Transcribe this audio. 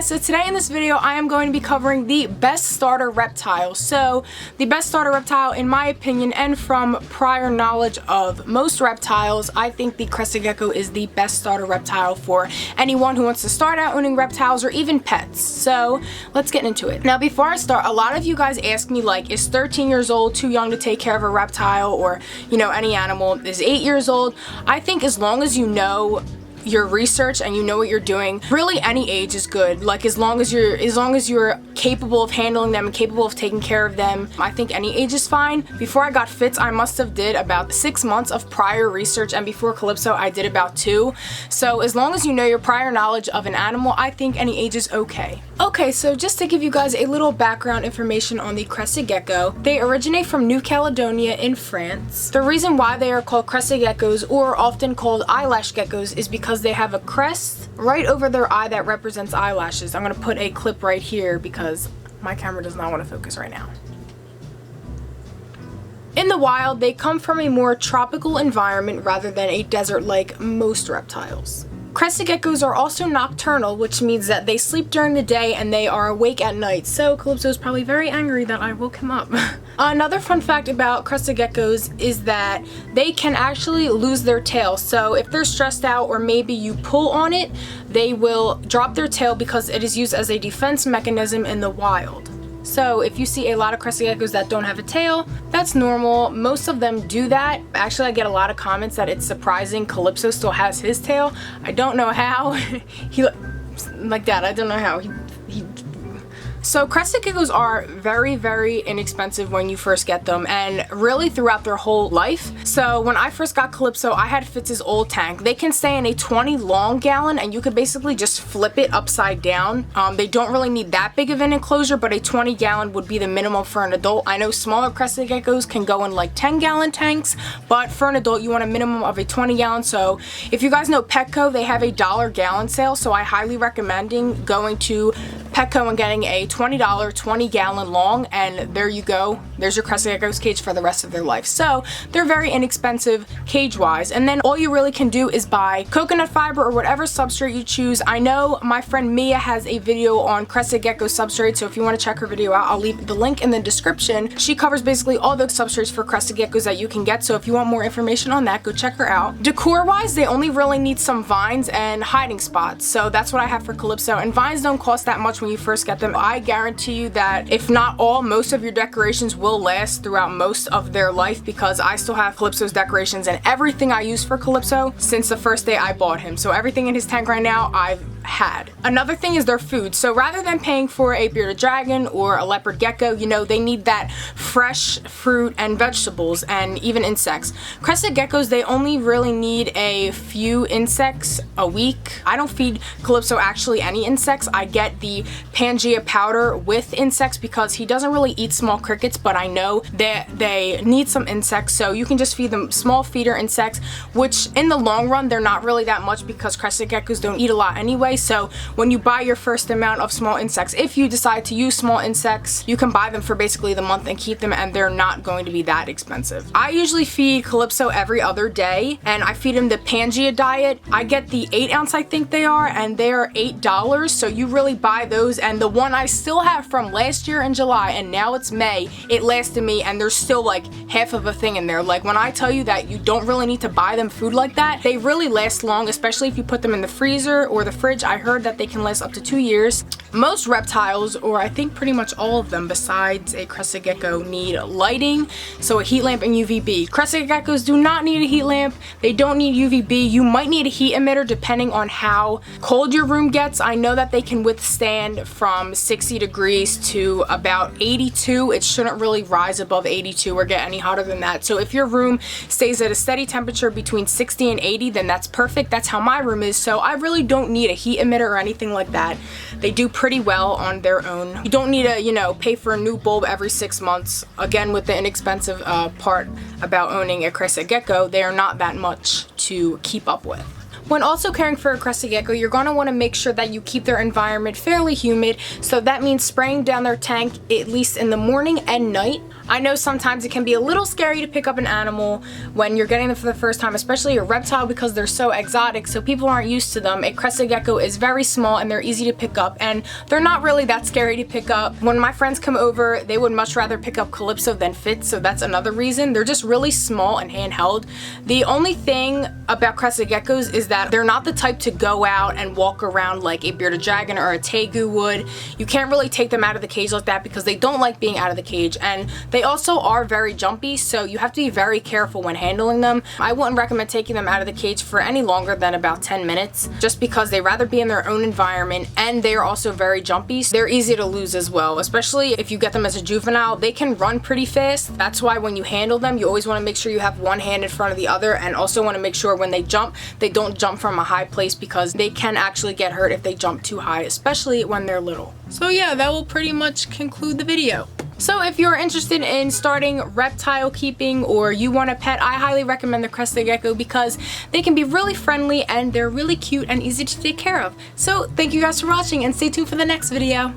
guys, so today in this video I am going to be covering the best starter reptile. So the best starter reptile in my opinion and from prior knowledge of most reptiles, I think the Crested Gecko is the best starter reptile for anyone who wants to start out owning reptiles or even pets. So let's get into it. Now before I start, a lot of you guys ask me like, is 13 years old too young to take care of a reptile, or you know, any animal? Is 8 years old? I think as long as you know your research and you know what you're doing, really any age is good. Like as long as you're capable of handling them and capable of taking care of them, I think any age is fine. Before I got Fitz, I must have did about 6 months of prior research, and before Calypso I did about 2. So as long as you know your prior knowledge of an animal, I think any age is okay. Okay, so just to give you guys a little background information on the Crested Gecko, they originate from New Caledonia in France. The reason why they are called Crested Geckos, or often called eyelash geckos, is because they have a crest right over their eye that represents eyelashes. I'm going to put a clip right here because my camera does not want to focus right now. In the wild, they come from a more tropical environment rather than a desert like most reptiles. Crested geckos are also nocturnal, which means that they sleep during the day and they are awake at night, so Calypso is probably very angry that I woke him up. Another fun fact about crested geckos is that they can actually lose their tail. So if they're stressed out or maybe you pull on it, they will drop their tail because it is used as a defense mechanism in the wild. So if you see a lot of crested geckos that don't have a tail, that's normal. Most of them do that. Actually, I get a lot of comments that it's surprising Calypso still has his tail. I don't know how. He like that. I don't know how. So crested geckos are very, very inexpensive when you first get them, and really throughout their whole life. So when I first got Calypso, I had Fitz's old tank. They can stay in a 20 long gallon, and you could basically just flip it upside down. They don't really need that big of an enclosure, but a 20 gallon would be the minimum for an adult. I know smaller crested geckos can go in like 10 gallon tanks, but for an adult you want a minimum of a 20 gallon. So if you guys know Petco, they have a $1 gallon sale, so I highly recommend going to Petco and getting a $20 20 gallon long, and there you go. There's your Crested Gecko's cage for the rest of their life. So they're very inexpensive cage wise, and then all you really can do is buy coconut fiber or whatever substrate you choose. I know my friend Mia has a video on Crested Gecko substrate, so if you want to check her video out, I'll leave the link in the description. She covers basically all the substrates for Crested Geckos that you can get, so if you want more information on that, go check her out. Decor wise, they only really need some vines and hiding spots, so that's what I have for Calypso, and vines don't cost that much when you first get them. I guarantee you that if not all, most of your decorations will last throughout most of their life, because I still have Calypso's decorations and everything I use for Calypso since the first day I bought him. So everything in his tank right now I've had. Another thing is their food. So rather than paying for a bearded dragon or a leopard gecko, you know, they need that fresh fruit and vegetables and even insects. Crested geckos, they only really need a few insects a week. I don't feed Calypso actually any insects. I get the Pangea powder with insects because he doesn't really eat small crickets, but I know that they need some insects, so you can just feed them small feeder insects, which in the long run they're not really that much because crested geckos don't eat a lot anyway. So when you buy your first amount of small insects, if you decide to use small insects, you can buy them for basically the month and keep them, and they're not going to be that expensive. I usually feed Calypso every other day, and I feed him the Pangea diet. I get the 8 ounce, I think they are, and they're $8, so you really buy those. And the one I still have from last year in July, and now it's May, it lasted me, and there's still like half of a thing in there. Like when I tell you that you don't really need to buy them food like that, they really last long, especially if you put them in the freezer or the fridge. I heard that they can last up to 2 years. Most reptiles, or I think pretty much all of them besides a crested gecko, need lighting, so a heat lamp and UVB. Crested geckos do not need a heat lamp. They don't need UVB. You might need a heat emitter depending on how cold your room gets. I know that they can withstand from 60 degrees to about 82. It shouldn't really rise above 82 or get any hotter than that. So if your room stays at a steady temperature between 60 and 80, then that's perfect. That's how my room is, so I really don't need a heat emitter or anything like that. They do pretty well on their own. You don't need to, you know, pay for a new bulb every 6 months. Again, with the inexpensive part about owning a Crested Gecko, they are not that much to keep up with. When also caring for a crested gecko, you're going to want to make sure that you keep their environment fairly humid, so that means spraying down their tank at least in the morning and night. I know sometimes it can be a little scary to pick up an animal when you're getting them for the first time, especially a reptile, because they're so exotic, so people aren't used to them. A crested gecko is very small and they're easy to pick up, and they're not really that scary to pick up. When my friends come over, they would much rather pick up Calypso than Fitz, so that's another reason. They're just really small and handheld. The only thing about crested geckos is that they're not the type to go out and walk around like a bearded dragon or a tegu would. You can't really take them out of the cage like that because they don't like being out of the cage, and they also are very jumpy, so you have to be very careful when handling them. I wouldn't recommend taking them out of the cage for any longer than about 10 minutes, just because they rather be in their own environment, and they are also very jumpy. So they're easy to lose as well, especially if you get them as a juvenile. They can run pretty fast. That's why when you handle them, you always want to make sure you have one hand in front of the other, and also want to make sure when they jump, they don't jump from a high place, because they can actually get hurt if they jump too high, especially when they're little. So yeah, that will pretty much conclude the video. So if you're interested in starting reptile keeping, or you want a pet, I highly recommend the crested gecko because they can be really friendly and they're really cute and easy to take care of. So thank you guys for watching, and stay tuned for the next video.